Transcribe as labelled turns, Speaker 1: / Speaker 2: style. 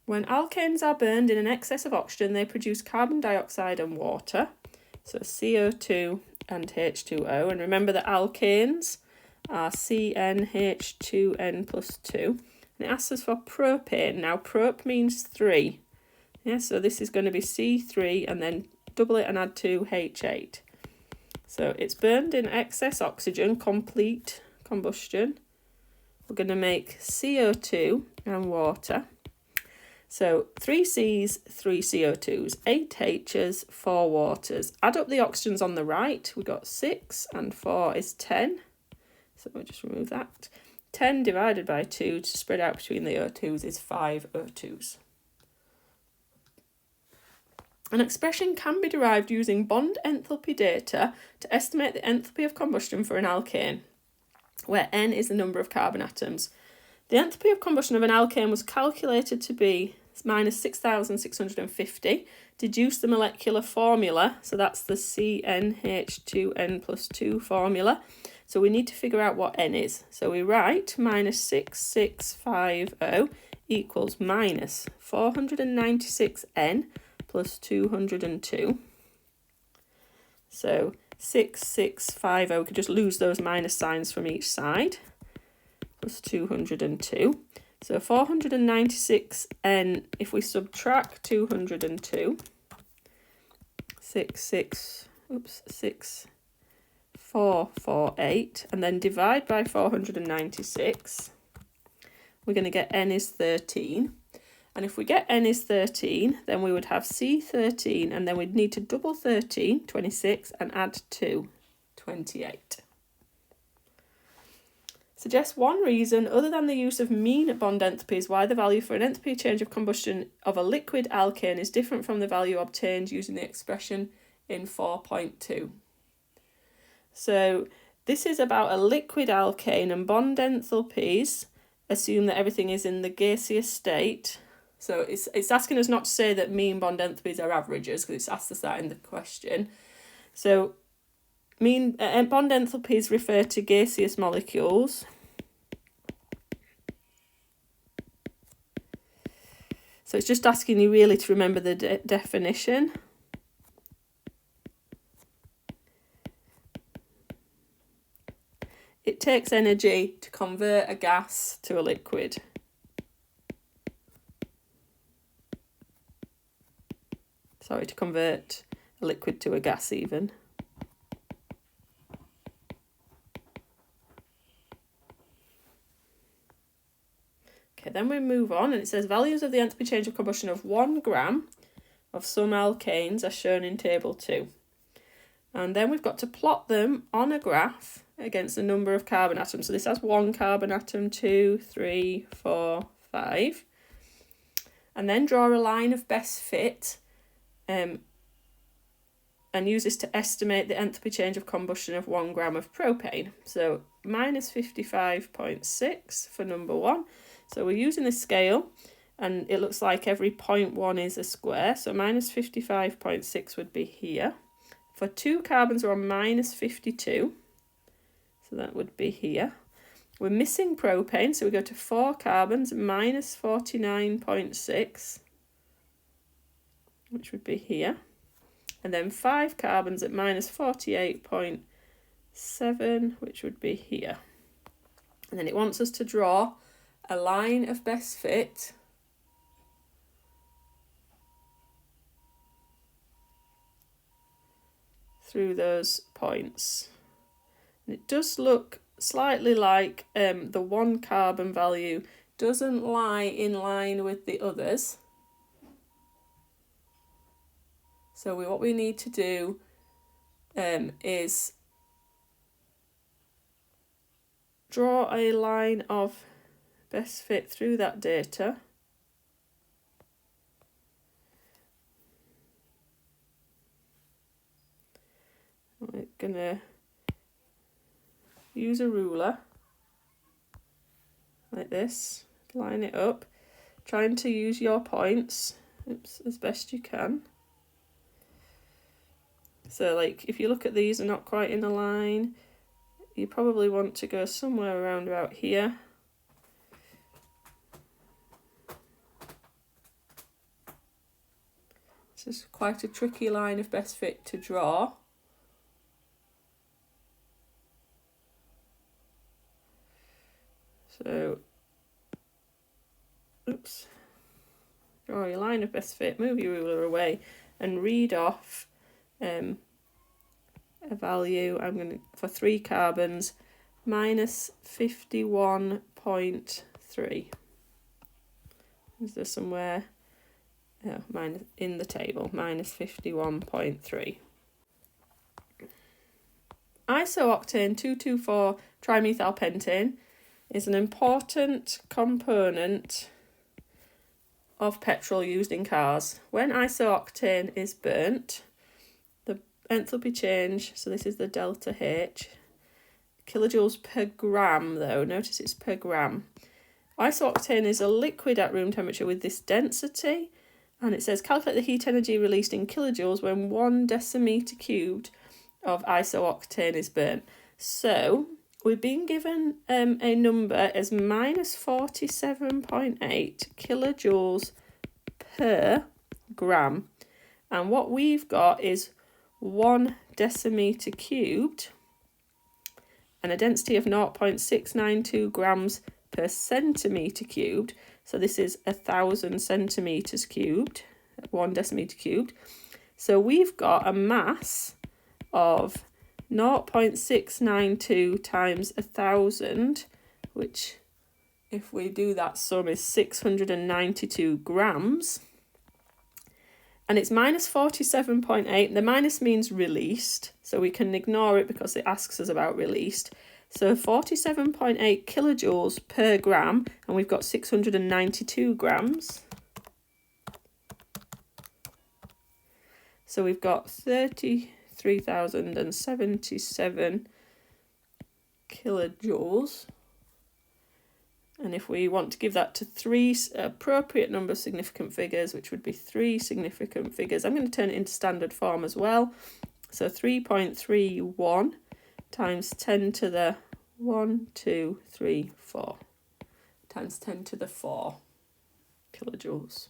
Speaker 1: When alkanes are burned in an excess of oxygen, they produce carbon dioxide and water, so CO2 and H2O. And remember that alkanes are CnH2n plus 2. And it asks us for propane. Now, prop means 3. Yeah, so this is going to be C3 and then double it and add 2 H8. So it's burned in excess oxygen, complete combustion. We're going to make CO2 and water. So 3 C's, 3 CO2s, 8 H's, 4 waters. Add up the oxygens on the right. We've got 6 and 4 is 10. So we'll just remove that. 10 divided by 2 to spread out between the O2s is 5 O2s. An expression can be derived using bond enthalpy data to estimate the enthalpy of combustion for an alkane, where N is the number of carbon atoms. The enthalpy of combustion of an alkane was calculated to be minus 6,650. Deduce the molecular formula, so that's the CnH2n plus 2 formula. So we need to figure out what N is. So we write minus 6650 equals minus 496N plus 202. So 6650, we could just lose those minus signs from each side, plus 202. So 496N, if we subtract 202, 6448, and then divide by 496, we're going to get N is 13. And if we get N is 13, then we would have C13, and then we'd need to double 13, 26, and add 2, 28. Suggest one reason, other than the use of mean bond enthalpies, why the value for an enthalpy change of combustion of a liquid alkane is different from the value obtained using the expression in 4.2. So this is about a liquid alkane, and bond enthalpies assume that everything is in the gaseous state. So it's asking us not to say that mean bond enthalpies are averages, because it's asked us that in the question. So mean bond enthalpies refer to gaseous molecules. So it's just asking you really to remember the definition. It takes energy to convert a gas to a liquid. Sorry, to convert a liquid to a gas even. Okay, then we move on, and it says values of the enthalpy change of combustion of 1 gram of some alkanes are shown in table 2. And then we've got to plot them on a graph against the number of carbon atoms. So this has 1 carbon atom, 2, 3, 4, 5. And then draw a line of best fit and use this to estimate the enthalpy change of combustion of 1 gram of propane. So minus 55.6 for number 1. So we're using this scale, and it looks like every 0.1 is a square. So minus 55.6 would be here. For 2 carbons, we're on minus 52. So that would be here. We're missing propane, so we go to 4 carbons, minus 49.6, which would be here. And then 5 carbons at minus 48.7, which would be here. And then it wants us to draw a line of best fit through those points. And it does look slightly like the 1 carbon value doesn't lie in line with the others. So what we need to do is draw a line of best fit through that data. We're going to use a ruler like this, line it up, trying to use your points as best you can. So like if you look at these, they're not quite in a line. You probably want to go somewhere around about here. This is quite a tricky line of best fit to draw. So, oops, draw your line of best fit, move your ruler away and read off a value. I'm going to, for 3 carbons, minus 51.3. Is there somewhere? Oh, minus in the table, minus 51.3. Isooctane 2,2,4-trimethylpentane is an important component of petrol used in cars. When isooctane is burnt, the enthalpy change, so this is the delta H, kilojoules per gram though, notice it's per gram. Isooctane is a liquid at room temperature with this density, and it says calculate the heat energy released in kilojoules when 1 decimeter cubed of isooctane is burnt. So we've been given a number as minus 47.8 kilojoules per gram, and what we've got is 1 decimeter cubed and a density of 0.692 grams per centimetre cubed. So this is 1,000 centimetres cubed, 1 decimetre cubed. So we've got a mass of 0.692 times 1,000, which if we do that sum is 692 grams. And it's minus 47.8. The minus means released, so we can ignore it because it asks us about released. So 47.8 kilojoules per gram, and we've got 692 grams. So we've got 33,077 kilojoules. And if we want to give that to 3 appropriate number of significant figures, which would be 3 significant figures, I'm going to turn it into standard form as well. So 3.31 times 10 to the 1, 2, 3, 4 times 10 to the 4 kilojoules.